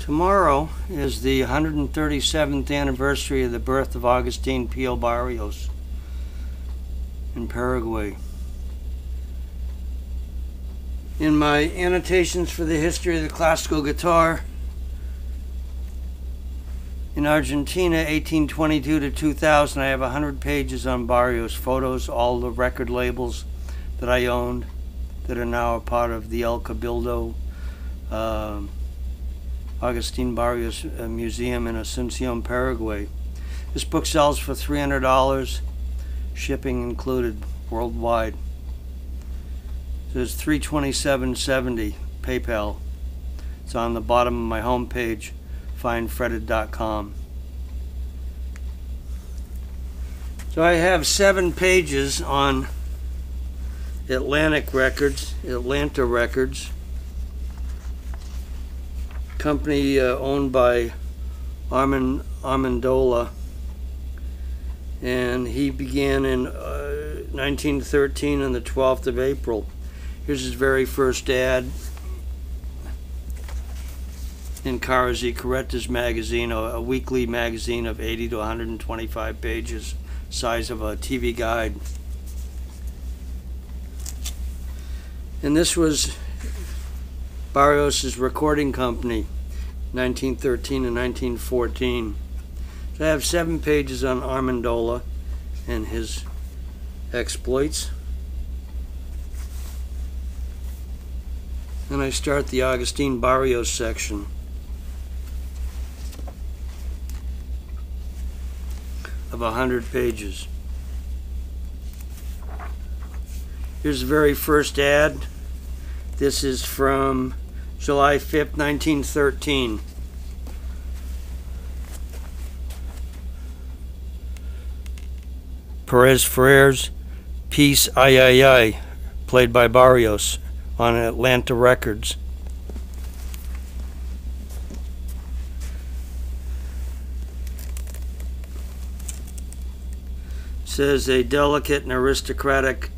Tomorrow is the 137th anniversary of the birth of Agustin P.O. Barrios in Paraguay. In my annotations for the history of the classical guitar, in Argentina, 1822 to 2000, I have 100 pages on Barrios, photos, all the record labels that I owned that are now a part of the El Cabildo Agustin Barrios Museum in Asunción, Paraguay. This book sells for $300, shipping included worldwide. So it's $327.70 PayPal. It's on the bottom of my homepage, findfretted.com. So I have 7 pages on Atlanta Records, company owned by Amendola, and he began in 1913 on the 12th of April. Here's his very first ad in Caras y Caretas magazine, a weekly magazine of 80 to 125 pages, size of a TV guide. And this was Barrios' recording company, 1913 and 1914. So I have 7 pages on Amendola and his exploits. Then I start the Agustin Barrios section. Of 100 pages. Here's the very first ad. This is from July 5th, 1913. Perez Ferrer's Peace Ay Ay Ay, played by Barrios on Atlanta Records. It says a delicate and aristocratic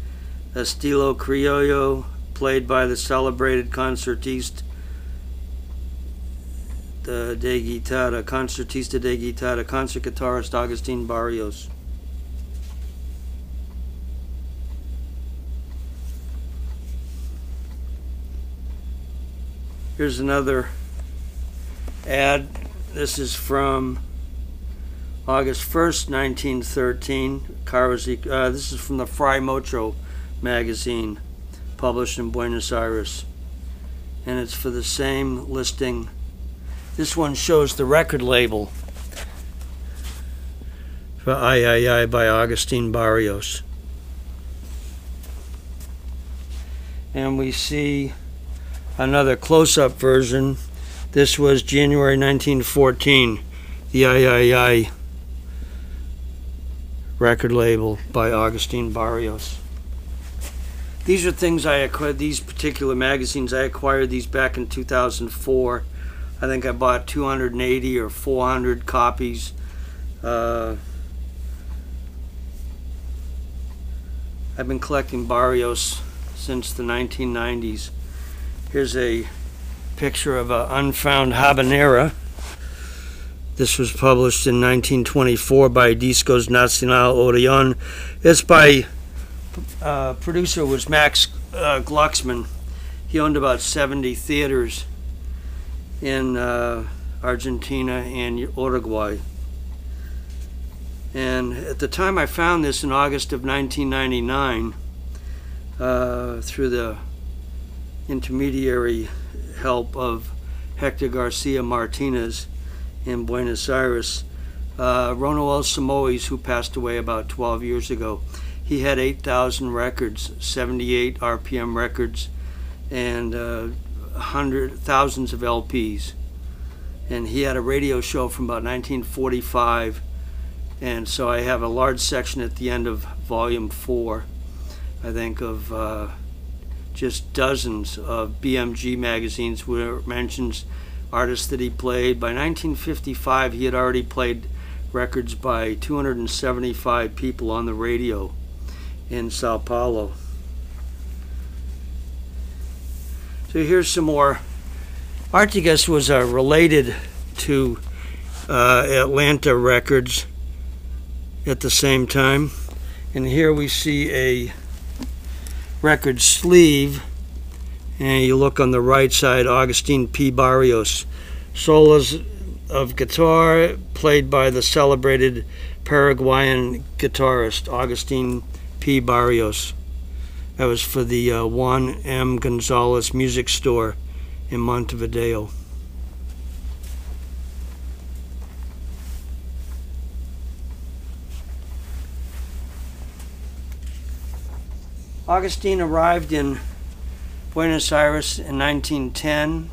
estilo criollo, played by the celebrated concertista de guitarra, concert guitarist Agustin Barrios. Here's another ad. This is from August 1st, 1913. This is from the Fray Mocho magazine, published in Buenos Aires, and it's for the same listing. This one shows the record label for Ay Ay Ay by Agustin Barrios. And we see another close-up version. This was January 1914, the Ay Ay Ay record label by Agustin Barrios. These are things I acquired, these particular magazines, I acquired these back in 2004. I think I bought 280 or 400 copies. I've been collecting Barrios since the 1990s. Here's a picture of an unfound habanera. This was published in 1924 by Discos Nacional Orion. It's by producer was Max Glucksman. He owned about 70 theaters in Argentina and Uruguay. And at the time I found this in August of 1999, through the intermediary help of Hector García Martínez in Buenos Aires, Ronald Samoes, who passed away about 12 years ago. He had 8,000 records, 78 RPM records, and thousands of LPs. And he had a radio show from about 1945, and so I have a large section at the end of volume 4, I think, of just dozens of BMG magazines where it mentions artists that he played. By 1955, he had already played records by 275 people on the radio in Sao Paulo. So here's some more Artigas was related to Atlanta Records at the same time. And here we see a record sleeve, and you look on the right side, Agustin P. Barrios. Solos of guitar played by the celebrated Paraguayan guitarist Agustin P. Barrios. That was for the Juan M. Gonzalez Music Store in Montevideo. Agustin arrived in Buenos Aires in 1910.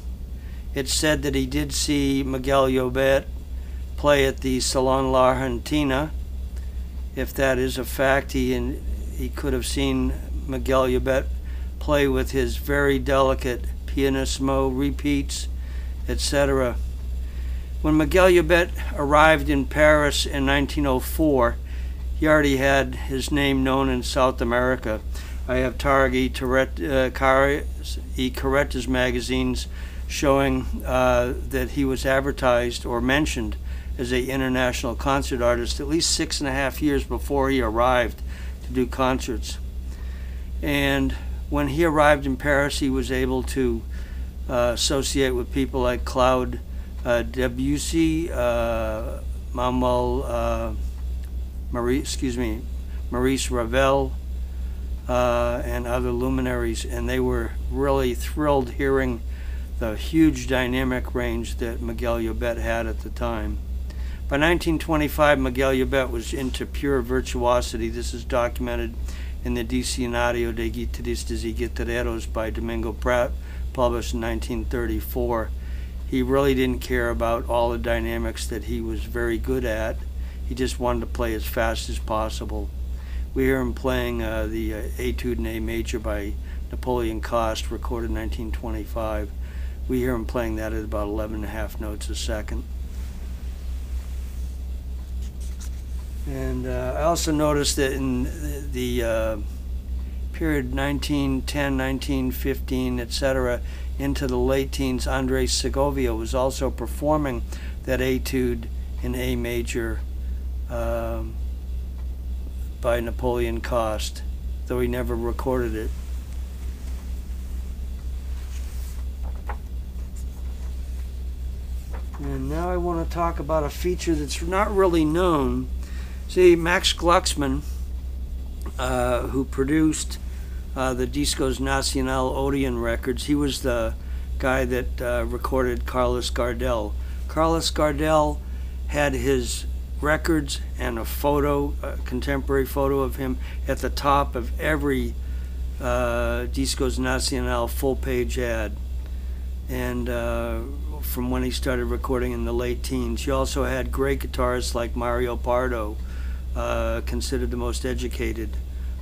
It's said that he did see Miguel Llobet play at the Salón La Argentina. If that is a fact, he could have seen Miguel Llobet play with his very delicate pianissimo repeats, etc. When Miguel Llobet arrived in Paris in 1904, he already had his name known in South America. I have Targ y Carretas magazines showing that he was advertised or mentioned as an international concert artist at least 6.5 years before he arrived to do concerts. And when he arrived in Paris, he was able to associate with people like Claude Debussy, Maurice Ravel, and other luminaries, and they were really thrilled hearing the huge dynamic range that Miguel Llobet had at the time. By 1925, Miguel Llobet was into pure virtuosity. This is documented in the Diccionario de Guitarristas y Guitarreros by Domingo Prat, published in 1934. He really didn't care about all the dynamics that he was very good at. He just wanted to play as fast as possible. We hear him playing the Etude in A major by Napoleon Coste, recorded in 1925. We hear him playing that at about 11.5 notes a second. And I also noticed that in the period 1910, 1915, etc., into the late teens, Andres Segovia was also performing that Etude in A major by Napoleon Coste, though he never recorded it. And now I want to talk about a feature that's not really known. See, Max Glucksmann, who produced the Discos Nacional Odeon records, he was the guy that recorded Carlos Gardel. Carlos Gardel had his records and a photo, a contemporary photo of him at the top of every Discos Nacional full-page ad, and from when he started recording in the late teens. You also had great guitarists like Mario Pardo, considered the most educated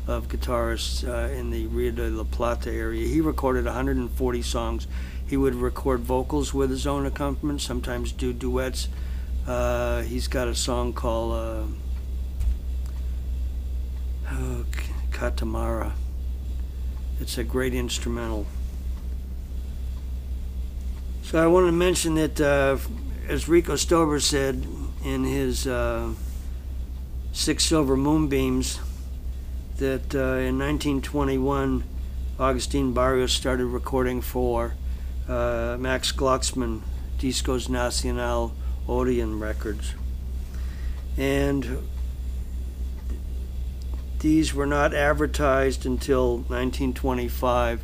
of guitarists in the Rio de la Plata area. He recorded 140 songs. He would record vocals with his own accompaniment, sometimes do duets. He's got a song called Catamara. It's a great instrumental. So I want to mention that, as Rico Stober said in his 6 Silver Moonbeams, that in 1921, Agustin Barrios started recording for Max Glucksmann, Discos Nacional Odeon records. And these were not advertised until 1925.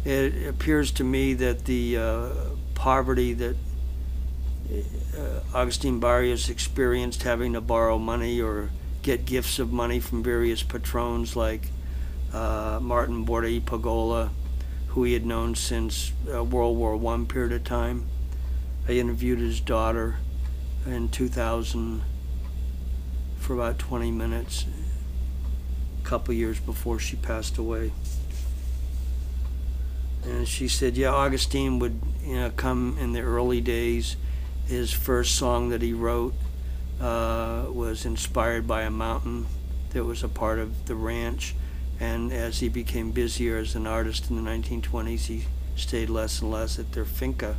It appears to me that the poverty that Agustin Barrios experienced, having to borrow money or get gifts of money from various patrons like Martin Borda Pagola, who he had known since World War I period of time. I interviewed his daughter in 2000 for about 20 minutes, a couple years before she passed away. And she said, yeah, Agustin would come in the early days. His first song that he wrote was inspired by a mountain that was a part of the ranch. And as he became busier as an artist in the 1920s, he stayed less and less at their finca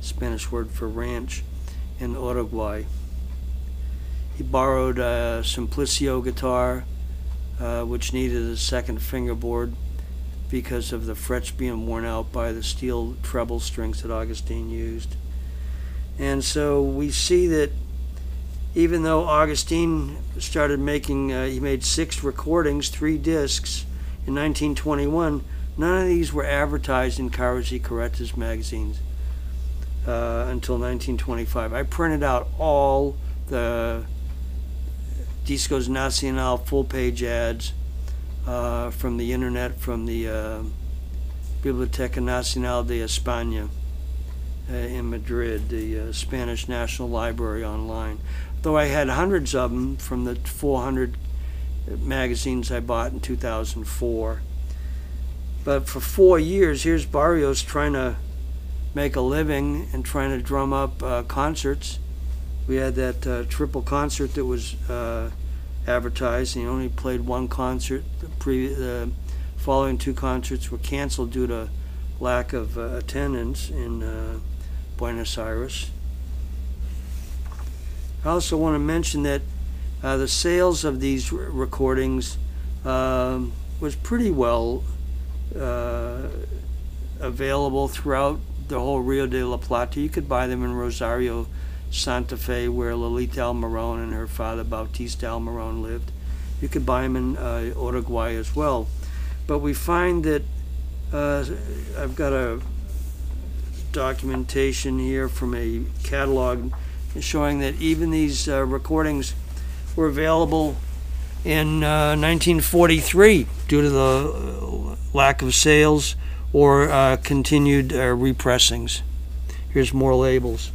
Spanish word for ranch, in Uruguay. He borrowed a Simplicio guitar, which needed a second fingerboard because of the frets being worn out by the steel treble strings that Agustin used. And so we see that even though Agustin started making, he made 6 recordings, 3 discs in 1921, none of these were advertised in Caras y Caretas magazines until 1925. I printed out all the Discos Nacional full-page ads from the internet, from the Biblioteca Nacional de España in Madrid, the Spanish National Library online. Though I had hundreds of them from the 400 magazines I bought in 2004. But for 4 years, here's Barrios trying to make a living and trying to drum up concerts. We had that triple concert that was advertised, and he only played 1 concert. The following 2 concerts were canceled due to lack of attendance in Buenos Aires. I also want to mention that the sales of these recordings was pretty well available throughout the whole Rio de la Plata. You could buy them in Rosario, Santa Fe, where Lolita Almiron and her father Bautista Almiron lived. You could buy them in Uruguay as well. But we find that I've got a documentation here from a catalog showing that even these recordings were available in 1943 due to the lack of sales or continued repressings. Here's more labels.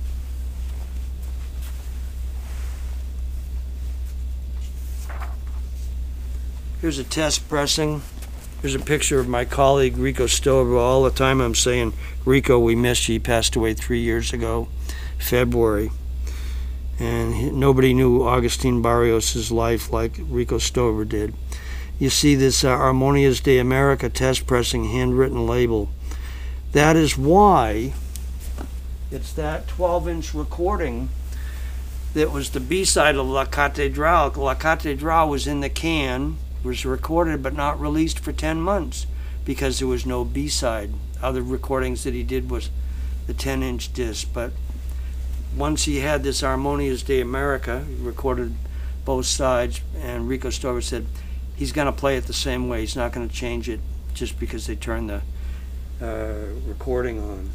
Here's a test pressing. Here's a picture of my colleague Rico Stover. All the time I'm saying, Rico, we miss you. He passed away 3 years ago, February. And nobody knew Agustin Barrios' life like Rico Stover did. You see this Armonias de America test pressing handwritten label. That is why it's that 12-inch recording that was the B-side of La Catedral. La Catedral was in the can, was recorded but not released for 10 months because there was no B-side. Other recordings that he did was the 10-inch disc, but once he had this Armonias de America, he recorded both sides, and Rico Stover said he's going to play it the same way. He's not going to change it just because they turned the recording on.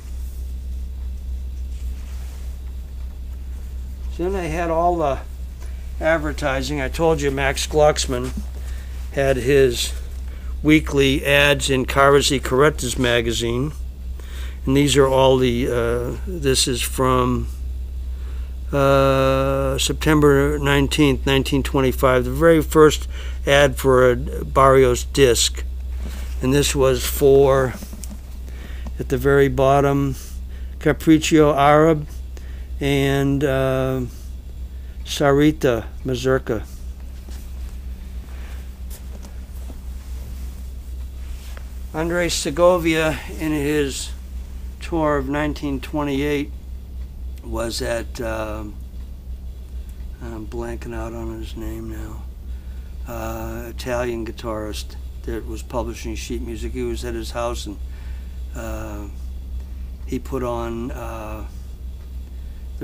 So then they had all the advertising. I told you Max Glucksman had his weekly ads in Caras y Caretas magazine. And these are all the, this is from September 19th, 1925, the very first ad for a Barrios disc. And this was for, at the very bottom, Capriccio Arab and Sarita Mazurka. Andres Segovia, in his tour of 1928, was at, I'm blanking out on his name now, Italian guitarist that was publishing sheet music. He was at his house, and he put on the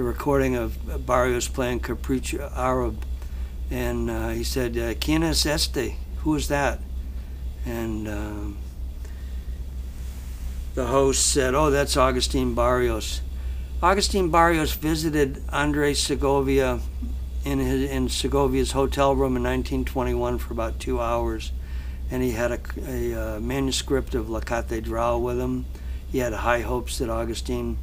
recording of Barrios playing Capriccio Arab, and he said, "¿Quién es este? Who is that?" And the host said, "Oh, that's Agustin Barrios." Agustin Barrios visited Andres Segovia in Segovia's hotel room in 1921 for about 2 hours, and he had a manuscript of La Catedral with him. He had high hopes that Agustin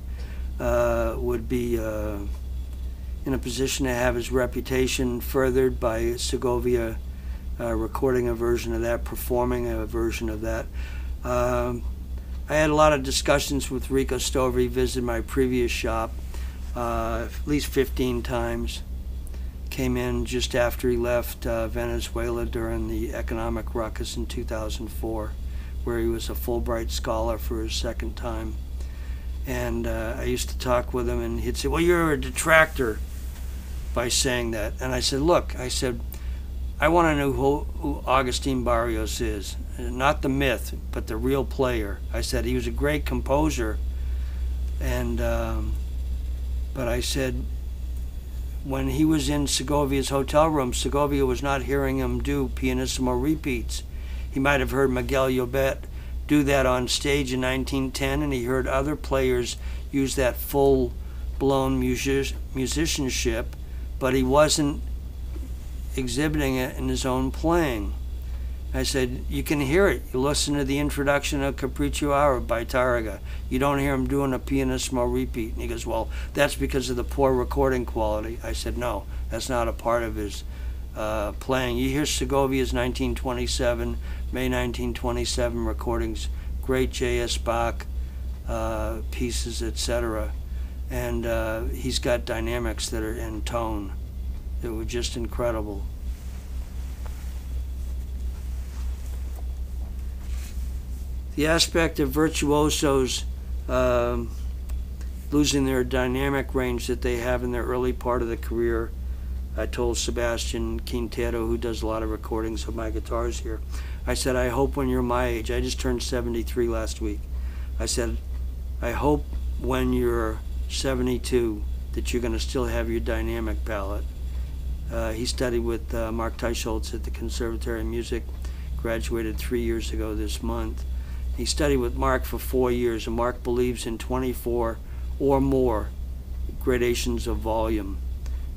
would be in a position to have his reputation furthered by Segovia recording a version of that, performing a version of that. I had a lot of discussions with Rico Stover. He visited my previous shop at least 15 times. Came in just after he left Venezuela during the economic ruckus in 2004, where he was a Fulbright scholar for his second time. And I used to talk with him, and he'd say, well, you're a detractor by saying that. And I said, look, I said, I want to know who Agustin Barrios is. Not the myth, but the real player. I said, he was a great composer. And, but I said, when he was in Segovia's hotel room, Segovia was not hearing him do pianissimo repeats. He might have heard Miguel Llobet do that on stage in 1910, and he heard other players use that full-blown musicianship, but he wasn't exhibiting it in his own playing. I said, you can hear it. You listen to the introduction of Capriccio Hour by Tarraga. You don't hear him doing a pianissimo repeat. And he goes, well, that's because of the poor recording quality. I said, no, that's not a part of his playing. You hear Segovia's 1927, May 1927 recordings, great J.S. Bach pieces, etc. And he's got dynamics that are in tone that were just incredible. The aspect of virtuosos losing their dynamic range that they have in their early part of the career, I told Sebastian Quintero, who does a lot of recordings of my guitars here, I said, I hope when you're my age, I just turned 73 last week, I said, I hope when you're 72 that you're going to still have your dynamic palette. He studied with Mark Teicholz at the Conservatory of Music, graduated 3 years ago this month. He studied with Mark for 4 years, and Mark believes in 24 or more gradations of volume.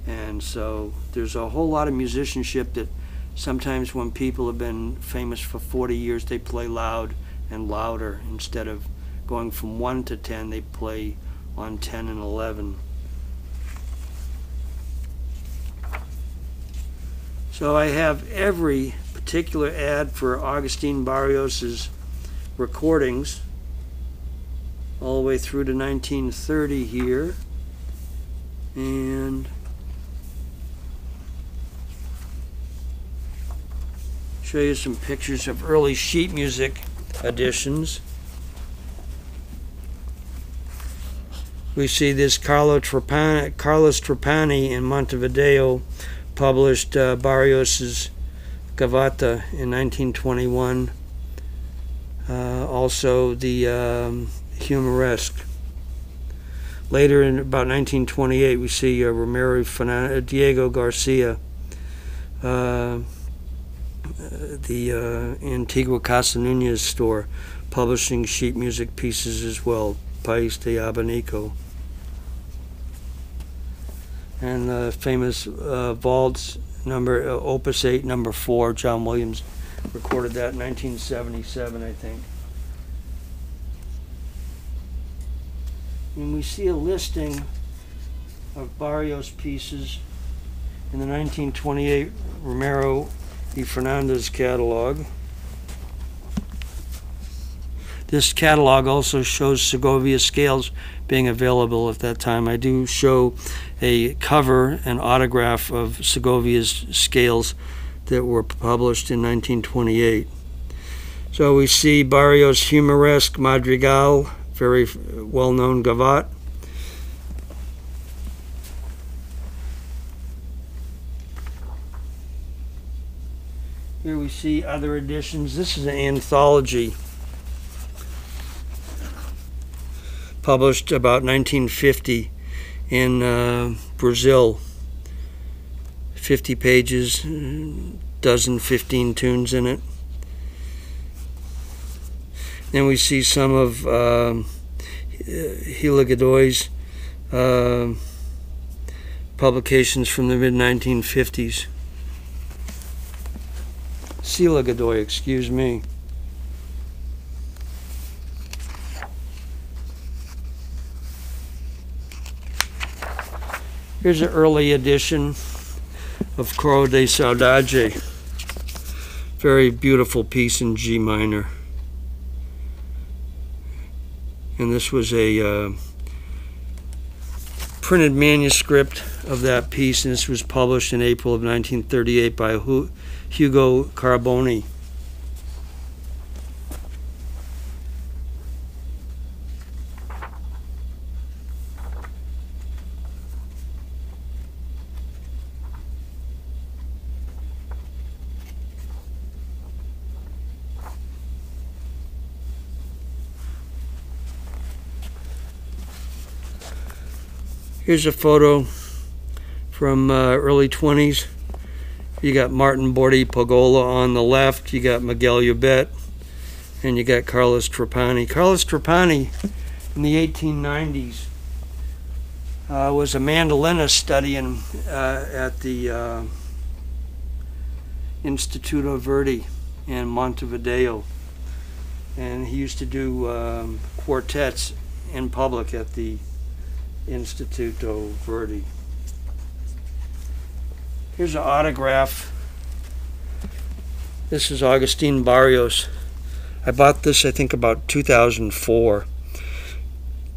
And so there's a whole lot of musicianship that sometimes when people have been famous for 40 years, they play loud and louder. Instead of going from 1 to 10, they play on 10 and 11. So I have every particular ad for Agustin Barrios's recordings all the way through to 1930 here, and show you some pictures of early sheet music editions. We see this Carlos Trapani in Montevideo published Barrios's Gavotta in 1921. Also the Humoresque. Later in about 1928 we see Diego Garcia, the Antigua Casa Nunez store, publishing sheet music pieces as well, País de Abanico. And the famous VOLS number, Opus 8, number 4, John Williams recorded that in 1977, I think. And we see a listing of Barrios pieces in the 1928 Romero y Fernandez catalog. This catalog also shows Segovia scales being available at that time. I do show a cover and autograph of Segovia's scales that were published in 1928. So we see Barrios' Humoresque Madrigal, very well-known gavotte. Here we see other editions. This is an anthology published about 1950 in Brazil. 50 pages, dozen, 15 tunes in it. Then we see some of Hila Godoy's publications from the mid-1950s. Sila Godoy, excuse me. Here's an early edition of Coro de Saudade. Very beautiful piece in G minor. And this was a printed manuscript of that piece, and this was published in April of 1938 by Hugo Carboni. Here's a photo from early 20s. You got Martin Bordi Pagola on the left, you got Miguel Ubet, and you got Carlos Trapani. Carlos Trapani in the 1890s was a mandolinist studying at the Instituto Verdi in Montevideo, and he used to do quartets in public at the Instituto Verdi. Here's an autograph. This is Agustin Barrios. I bought this, I think, about 2004.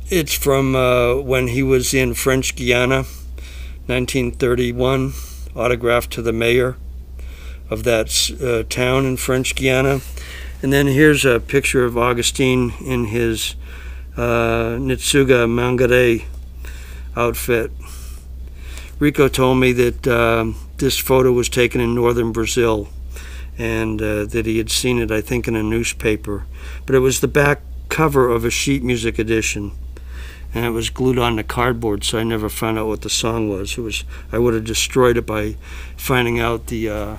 It's from when he was in French Guiana, 1931, autographed to the mayor of that town in French Guiana. And then here's a picture of Agustin in his Nitsuga Mangore outfit. Rico told me that this photo was taken in northern Brazil, and that he had seen it, I think, in a newspaper. But it was the back cover of a sheet music edition, and it was glued onto cardboard, so I never found out what the song was. I would have destroyed it by finding out the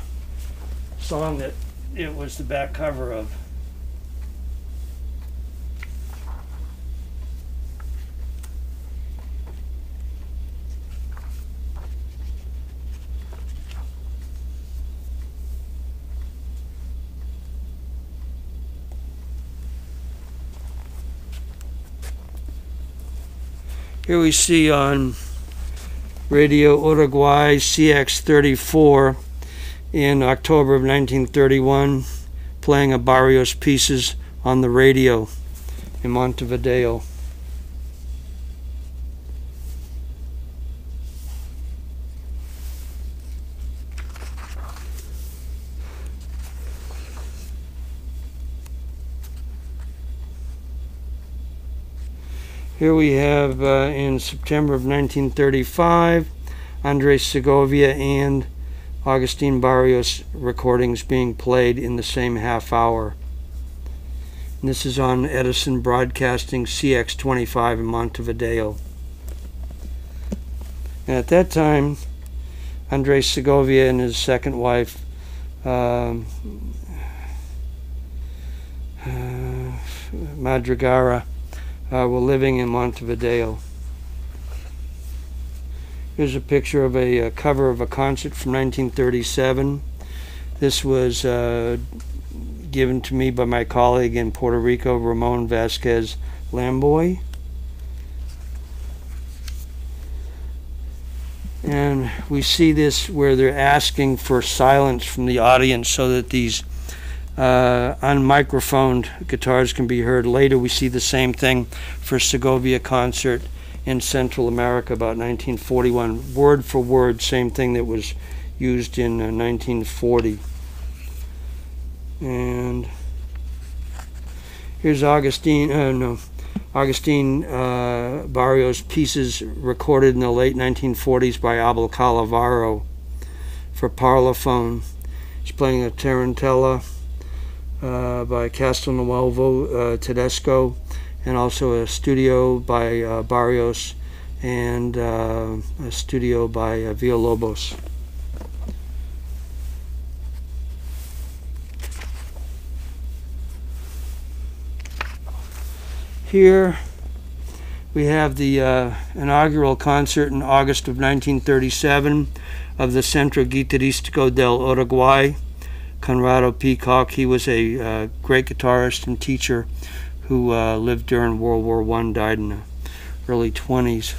song that it was the back cover of. Here we see on Radio Uruguay CX34 in October of 1931 playing a Barrios pieces on the radio in Montevideo. Here we have in September of 1935 Andres Segovia and Agustin Barrios recordings being played in the same half hour. And this is on Edison Broadcasting CX25 in Montevideo. And at that time, Andres Segovia and his second wife Madrigara were living in Montevideo. Here's a picture of a cover of a concert from 1937. This was given to me by my colleague in Puerto Rico, Ramon Vasquez Lamboy. And we see this where they're asking for silence from the audience so that these unmicrophoned guitars can be heard. Later we see the same thing for Segovia concert in Central America about 1941. Word for word, same thing that was used in 1940. And here's Agustin Barrios pieces recorded in the late 1940s by Abel Calavaro for Parlophone. He's playing a Tarantella by Castelnuovo Tedesco, and also a studio by Barrios and a studio by Villalobos. Here we have the inaugural concert in August of 1937 of the Centro Guitarristico del Uruguay. Conrado Peacock, he was a great guitarist and teacher who lived during World War I, died in the early 20s.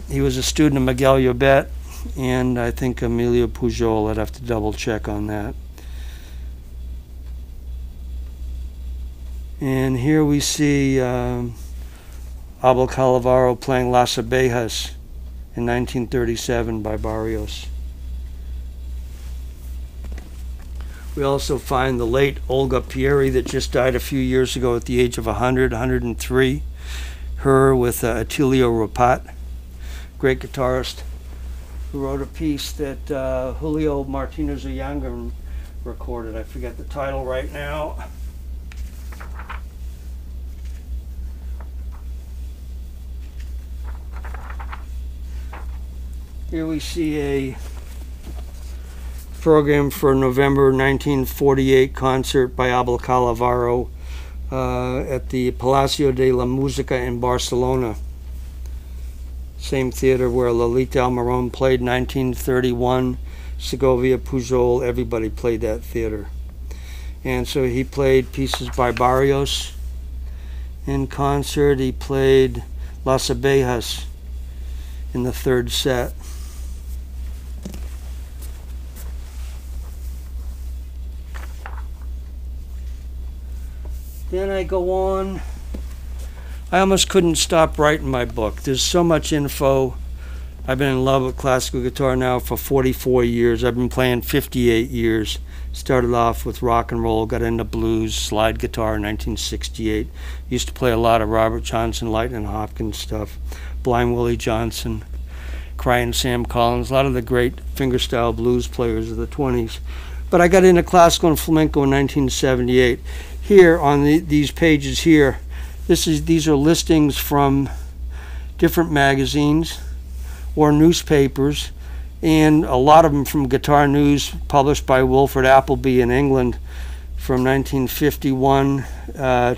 He was a student of Miguel Ubet and I think Emilio Pujol. I'd have to double check on that. And here we see Abel Calavaro playing Las Abejas in 1937 by Barrios. We also find the late Olga Pieri that just died a few years ago at the age of 103. Her with Attilio Rapat, great guitarist, who wrote a piece that Julio Martinez Oyangan recorded. I forget the title right now. Here we see a program for November 1948 concert by Abel Calavaro at the Palacio de la Música in Barcelona. Same theater where Lolita Almirón played 1931, Segovia, Pujol, everybody played that theater. And so he played pieces by Barrios in concert. He played Las Abejas in the third set. Then I go on. I almost couldn't stop writing my book. There's so much info. I've been in love with classical guitar now for 44 years. I've been playing 58 years. Started off with rock and roll, got into blues, slide guitar in 1968. Used to play a lot of Robert Johnson, Lightning Hopkins stuff, Blind Willie Johnson, Crying Sam Collins, a lot of the great fingerstyle blues players of the 20s. But I got into classical and flamenco in 1978. Here on these pages here, these are listings from different magazines or newspapers, and a lot of them from Guitar News, published by Wilfred Appleby in England from 1951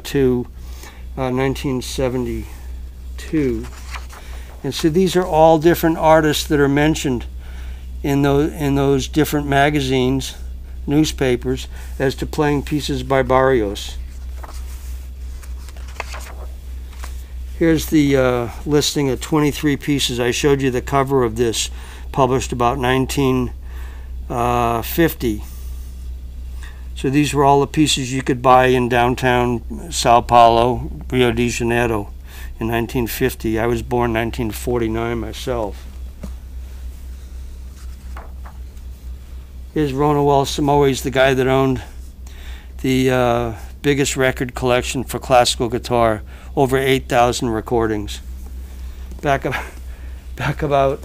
to 1972. And so these are all different artists that are mentioned in those different magazines, newspapers, as to playing pieces by Barrios. Here's the listing of 23 pieces. I showed you the cover of this, published about 1950. So these were all the pieces you could buy in downtown Sao Paulo, Rio de Janeiro in 1950. I was born 1949 myself. Here's Ronoel Simoes, the guy that owned the biggest record collection for classical guitar, over 8,000 recordings. Back about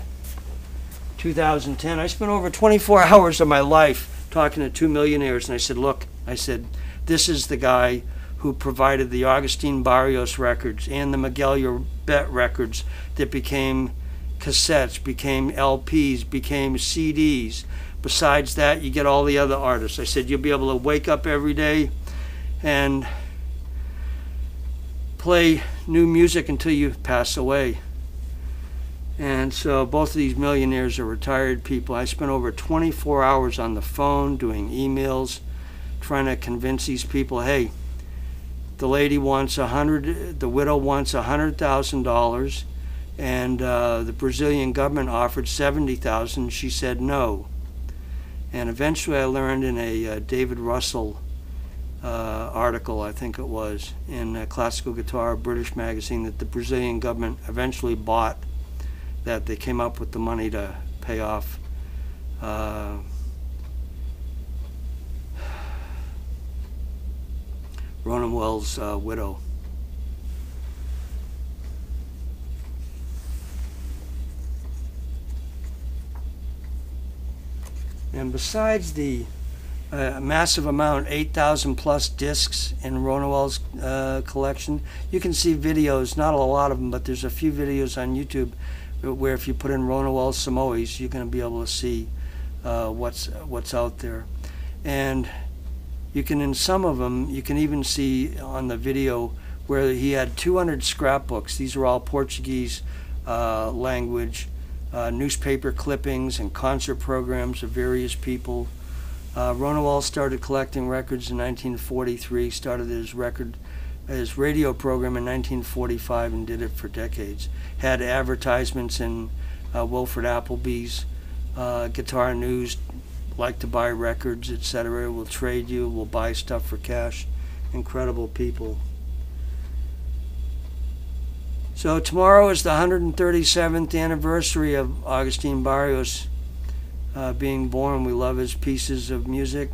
2010, I spent over 24 hours of my life talking to two millionaires, and I said, look, this is the guy who provided the Agustin Barrios records and the Miguel Urbet records that became cassettes, became LPs, became CDs. Besides that, you get all the other artists. I said, you'll be able to wake up every day and play new music until you pass away. And so both of these millionaires are retired people. I spent over 24 hours on the phone doing emails, trying to convince these people, hey, the lady wants the widow wants $100,000, and the Brazilian government offered $70,000. She said no. And eventually I learned in a David Russell article, I think it was, in Classical Guitar, British magazine, that the Brazilian government eventually bought that. They came up with the money to pay off Ronoel's widow. And besides the massive amount, 8,000 plus discs in Ronoel's collection, you can see videos, not a lot of them, but there's a few videos on YouTube where if you put in Ronoel Simoes, you're going to be able to see what's out there. And you can, in some of them, you can even see on the video where he had 200 scrapbooks. These are all Portuguese language, newspaper clippings and concert programs of various people. Ronoel started collecting records in 1943, started his radio program in 1945, and did it for decades. Had advertisements in Wilfred Appleby's Guitar News, like to buy records, etc. Will trade you, will buy stuff for cash. Incredible people. So tomorrow is the 137th anniversary of Agustin Barrios being born. We love his pieces of music.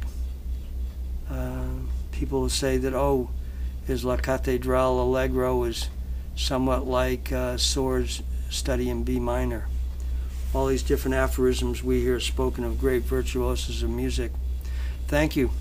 People will say that, oh, his La Catedral Allegro is somewhat like Sohr's study in B minor. All these different aphorisms we hear spoken of great virtuosos of music. Thank you.